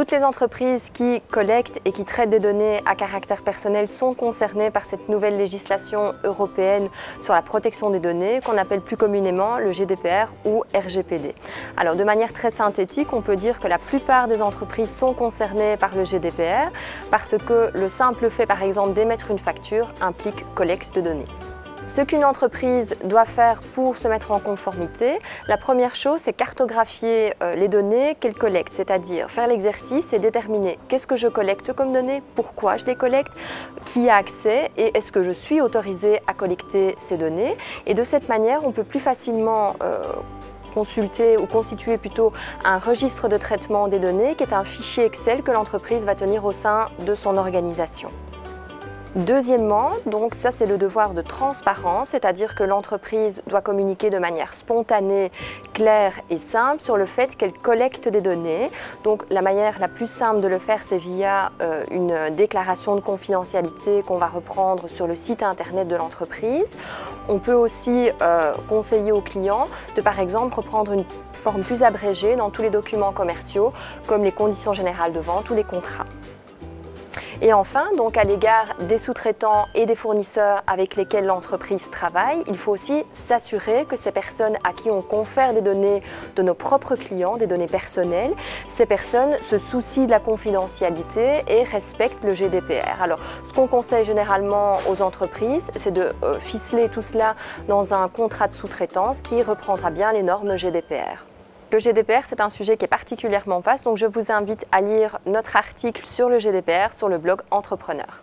Toutes les entreprises qui collectent et qui traitent des données à caractère personnel sont concernées par cette nouvelle législation européenne sur la protection des données qu'on appelle plus communément le GDPR ou RGPD. Alors de manière très synthétique, on peut dire que la plupart des entreprises sont concernées par le GDPR parce que le simple fait par exemple d'émettre une facture implique collecte de données. Ce qu'une entreprise doit faire pour se mettre en conformité, la première chose, c'est cartographier les données qu'elle collecte, c'est-à-dire faire l'exercice et déterminer qu'est-ce que je collecte comme données, pourquoi je les collecte, qui a accès et est-ce que je suis autorisé à collecter ces données. Et de cette manière, on peut plus facilement consulter ou constituer plutôt un registre de traitement des données qui est un fichier Excel que l'entreprise va tenir au sein de son organisation. Deuxièmement, donc ça c'est le devoir de transparence, c'est-à-dire que l'entreprise doit communiquer de manière spontanée, claire et simple sur le fait qu'elle collecte des données. Donc la manière la plus simple de le faire, c'est via une déclaration de confidentialité qu'on va reprendre sur le site internet de l'entreprise. On peut aussi conseiller aux clients de par exemple reprendre une forme plus abrégée dans tous les documents commerciaux comme les conditions générales de vente ou les contrats. Et enfin, donc à l'égard des sous-traitants et des fournisseurs avec lesquels l'entreprise travaille, il faut aussi s'assurer que ces personnes à qui on confère des données de nos propres clients, des données personnelles, ces personnes se soucient de la confidentialité et respectent le GDPR. Alors, ce qu'on conseille généralement aux entreprises, c'est de ficeler tout cela dans un contrat de sous-traitance qui reprendra bien les normes GDPR. Le GDPR, c'est un sujet qui est particulièrement vaste, donc je vous invite à lire notre article sur le GDPR sur le blog Entrepreneur.